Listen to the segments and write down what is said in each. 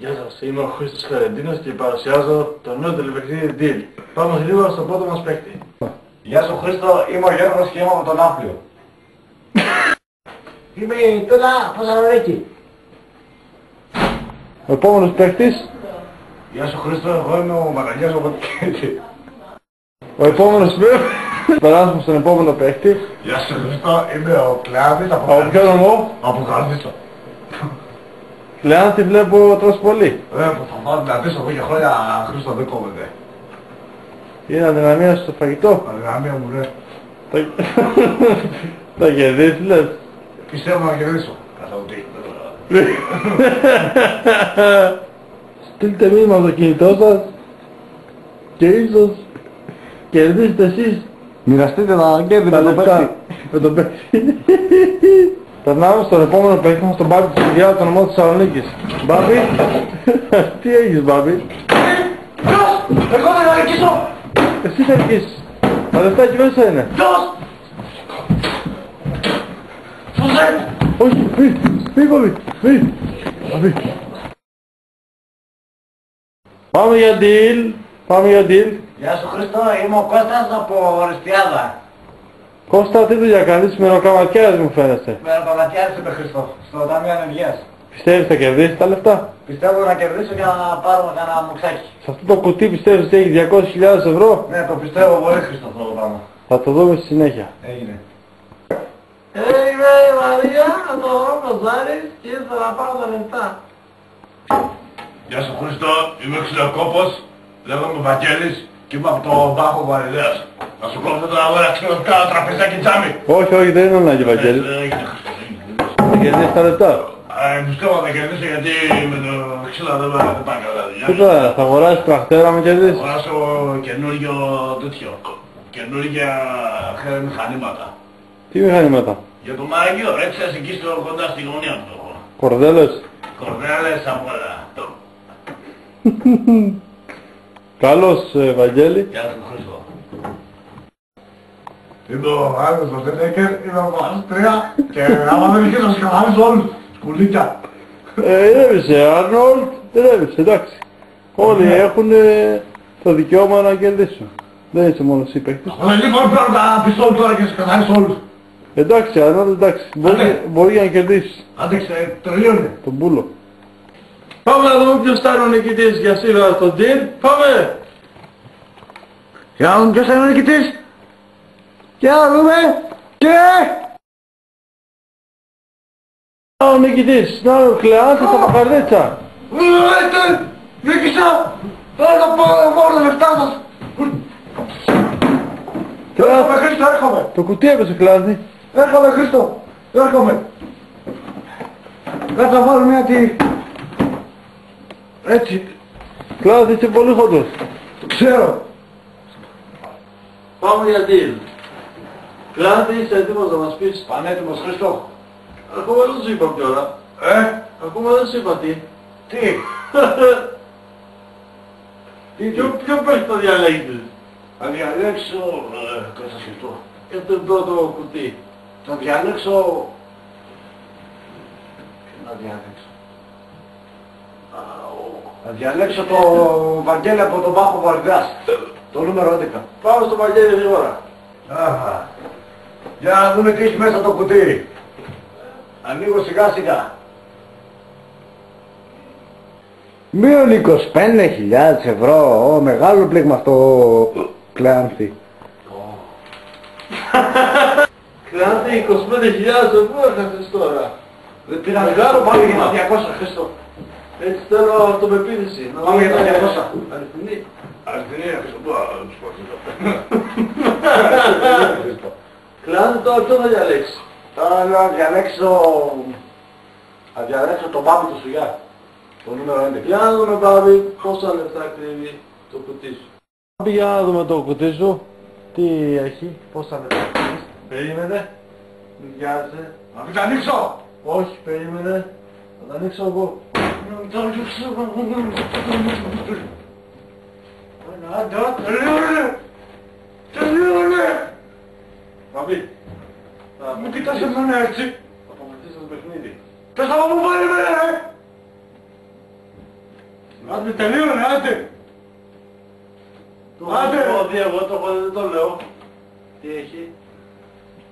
Γεια σας, είμαι ο Χρήστος Φερεντίνος και παρουσιάζω το νέο τηλεπαιχνίδι Deal. Πάμε γρήγορα στον πρώτο μας παίκτη. Γεια σου Χρήστο, είμαι ο Γιώργος και είμαι από τον Άφλιο. Είμαι η Τούνα Φωσαρονίκη. Ο επόμενος παίκτης. Γεια σου Χρήστο, εγώ είμαι ο Μαγαλιάς από την Ο επόμενος παίκτης. Περάσουμε στον επόμενο παίκτη. Γεια σου Χρήστο, είμαι ο Κλεάνθης από Από ποιο νομό? Από Καρδίτσα. Κλεάνθη βλέπω τρως πολύ. Που θα πάω να δεις εδώ και χρόνια Χρήστο δεν κόβεται. Είναι αδυναμία στο φαγητό. Αδυναμία μου ρε. Θα κερδίσεις λες. Πιστεύω να κερδίσω. Καθαουτή. Στείλτε μήνυμα από το κινητό σας και ίσως κερδίσετε εσείς. Μοιραστείτε τα κέρδη Τα λεπτά με τον παίκτη. Περνάμε στον επόμενο παίκτη μας, τον Μπάμπη της Υγείας, το νομό της Θεσσαλονίκης. Μπάμπη, τι έχεις Μπάμπη? Ποιος! Εγώ δεν θα νικήσω! Εσύ θα νικήσεις. Τα λεφτά εκεί μέσα είναι. Ποιος! Σουζέ! Όχι, μη Μπάμπη, μη. Μπάμπη. Πάμε για deal. Πάμε για deal. Γεια σου Χρήστο, είμαι ο Κώστας από Οριστιάδα. Κώστα, τι δουλειά κάνεις, μεροκαματιάς μου φαίνεσαι. Με παπατιάρης είπε Χρήστο, στο Ταμείο Ανεργίας. Πιστεύεις θα κερδίσεις τα λεφτά? Πιστεύω να κερδίσω για να πάρουμε κανένα μουξάκι. Σε αυτό το κουτί πιστεύεις ότι έχει 200.000 ευρώ? Ναι, το πιστεύω πολύ Χρήστο αυτό το πράγμα. Θα το δούμε στη συνέχεια. Έγινε. Είμαι η Μαρία, το Ροζάρης και ήρθα να πάρω τα λεφτά. Γεια σου Χρήστο, είμαι ο Ξυλοκόπος, λέγομαι Βαγγέλης και είμαι από το Μπάχο Βαριδέας. Να σου κόψω τώρα αγορά ξυλοκά, τραπεζάκι τζάμι. Όχι, όχι, δεν είναι ανάγκη Βαγγέλη. Έγινε Χρήστο, έγινε. Θα κερδίσεις τα λεφτά. Πιστεύω να κερδίσω γιατί με το ξύλο δεν πάει καλά δουλειά. Τι τώρα, θα αγοράσεις τραχτέρα με κερδίσεις? Αγοράσω καινούριο τέτοιο, καινούργια μηχανήματα. Τι μηχανήματα? Για το μαραγιό, έτσι εκεί στο κοντά στη γωνία μου το έχω. Κορδέλες? Κορδέλες απ' όλα. Καλώς Βαγγέλη. Γεια σου Χρήστο. Είμαι ο Άγιος ο Στέτεκερ, είμαι από Αυστρία και άμα δεν είχες να σκαλάμεις όλους, σκουλίκια. Ηρέμησε Άρνολτ, ηρέμησε, εντάξει. Όλοι έχουν το δικαίωμα να κερδίσουν. Δεν είσαι μόνος εσύ παίκτης. Λοιπόν παίρνω τα πιστόλ τώρα και σκαλάμεις όλους. Εντάξει Άρνολτ, εντάξει. Μπορεί να κερδίσεις Άντεξε, τελειώνει. τον πούλο. Πάμε να δούμε ποιος θα είναι ο νικητής για σήμερα στο deal. Πάμε! Για να δούμε ποιος θα είναι ο νικητής. Για να δούμε. Και... Ο νικητής, να ο Κλεάνθης από Καρδίτσα. Νίκησα! Τώρα θα πάω τα λεφτά σας. Έρχομαι Χρήστο, έρχομαι. Το κουτί έπεσε Κλεάνθη. Έρχομαι Χρήστο, έρχομαι. Κάτσε να βάλω μια τι... Έτσι, Κλεάνθη είσαι πολύ χοντρός. το ξέρω. Πάμε για deal. Κλεάνθη είσαι έτοιμος να μας πεις? Πανέτοιμος Χρήστο. Ακόμα δεν σου είπα ποια ώρα. Ακόμα δεν σου είπα τι. Τι. Ποιο παίρνει το διαλέγεις? Θα διαλέξω... Κάτσε να σκεφτώ. Για το πρώτο κουτί. Θα διαλέξω... Ποιο να διαλέξω. Θα διαλέξω το Βαγγέλη από τον Μπάχο Βαριδέας. Το νούμερο 11. Πάμε στο Βαγγέλη γρήγορα. Αχα. Για να δούμε τι έχει μέσα το κουτί. Ανοίγω σιγά σιγά. Μείον 25.000 ευρώ, μεγάλο πλήγμα αυτό Κλεάνθη. Κλεάνθη 25.000 ευρώ έχασες τώρα. Δεν πήρα μεγάλο πάλι για τα 200 Χρήστο. Έτσι θέλω αυτοπεποίθηση. Πάμε για τα 200. Αριθμοί. Αριθμοί Χρήστο. Κλεάνθη τώρα ποιο θα διαλέξει? Θα διαλέξω τον Μπάμπη του Σουγιά. Το νούμερο 11. Για να δούμε Μπάμπη πόσα λεφτά κρύβει το κουτί σου. Μπάμπη για να δούμε το κουτί σου. Τι έχει, πόσα λεφτά κρύβει. Περίμενε. Μην βιάζεσαι. Να μην τα ανοίξω! Όχι, περίμενε. Θα τα ανοίξω εγώ. Τελείωνε! Τελείωνε! Μπάμπη. Μου κοιτάς εμένα έτσι. Θα αποκτήσεις το παιχνίδι. Πες να μου πάρει εμένα ρε! Άντε τελείωνε, άντε. Άντε! Εγώ το έχω, δεν το λέω. Τι έχει?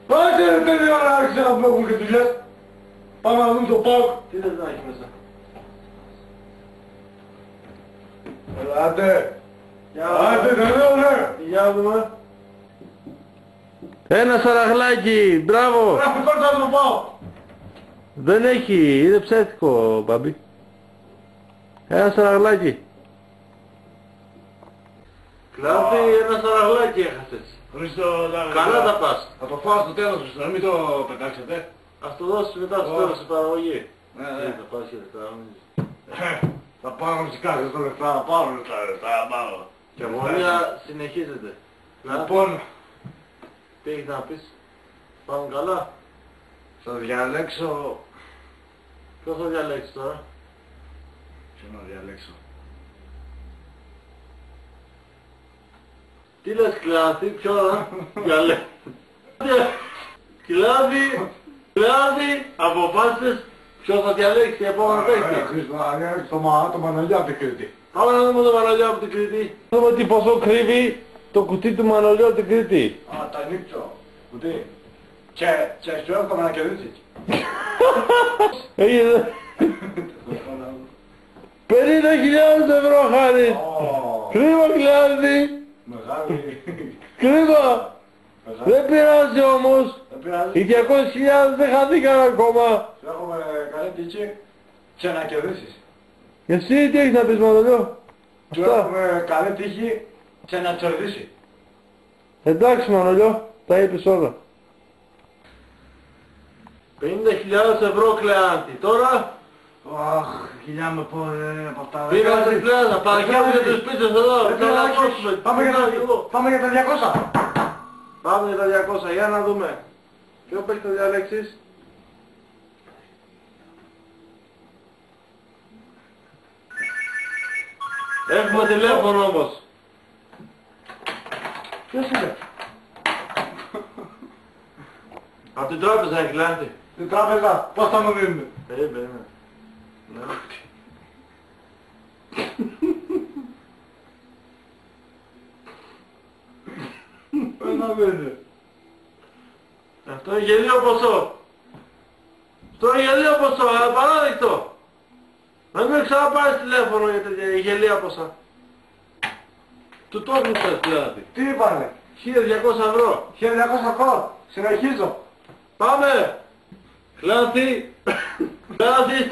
Άντε ρε τελείωνε, άρχισε να βλέπουν και δουλειές. Πάμε να δούμε το ΠΑΟΚ. Τι δεν θα έχει μέσα? Άντε. Άντε τελείωνε. Για να δούμε. Ένα σαραγλάκι, μπράβο! Γράφει κόρτα να το πάω. Δεν έχει, είναι ψεύτικο, μπαμπί. Ένα σαραγλάκι. Κλάδι, ένα σαραγλάκι έχασες. Χριστό, Καλά τα πας. Θα το φάω στο τέλος, Χριστό, να μην το πετάξετε. Ας το δώσεις μετά στο τέλος στην παραγωγή. Ναι, Θα πας και λεφτά. Θα πάρω φυσικά και στο λεφτά, θα πάρω λεφτά, πάρω. Και αγωνία συνεχίζεται. Λοιπόν, Τι έχεις να πεις? Πάμε καλά. θα διαλέξω... Ποιος θα διαλέξεις τώρα? Ποιο να διαλέξω? Τι λες Κλάδι, ποιο να διαλέξεις? Κλάδι, αποφάσισες ποιο θα διαλέξει επόμενο παίκτη. Χρήστο, να διαλέξω το Μανολιά από την Κρήτη. Πάμε να δούμε το Μανολιό από την Κρήτη. Να δούμε τι ποσό κρύβει το κουτί του Μανολιού από την Κρήτη. Α, τα ανοίξω. Κουτί. Και σου εύχομαι να κερδίσεις. Έγινε 50.000 ευρώ χάρη. Κρίμα Κλάδι. Μεγάλη. Κρίμα. Δεν πειράζει όμως. Δεν πειράζει. Οι 200.000 δεν χαθήκαν ακόμα. Σου εύχομαι καλή τύχη και να κερδίσεις. Εσύ τι έχεις να πεις Μανολιό? Σου Αυτά. εύχομαι καλή τύχη και να κερδίσει. Εντάξει Μανολιό, τα είπες όλα. 50.000 ευρώ Κλεάντη. Τώρα Αχ, χιλιά με πω από αυτά. πήγαμε στην Κλεάντα, παρακαλούμε τους πίτσες εδώ. Πάμε για τα 200. Πάμε για τα 200, για να δούμε. Ποιο παίκτη θα διαλέξεις? Έχουμε τηλέφωνο όμως. Ποιος είναι? Από την τράπεζα Κλεάντη. Την τράπεζα, πώς θα μου δίνουν? Περίμενε. Ναι. Πώς θα μου δίνουν? Αυτό είναι γελίο ποσό. Αυτό είναι γελίο ποσό, απαράδεκτο. Να μην ξαναπάρεις τηλέφωνο για τέτοια γελία ποσά. Του το έκλεισες Κλεάντη. Τι είπανε? 1.200 ευρώ. 1200 ευρώ. Συνεχίζω. Πάμε! Κλεάντη! Κλεάντη!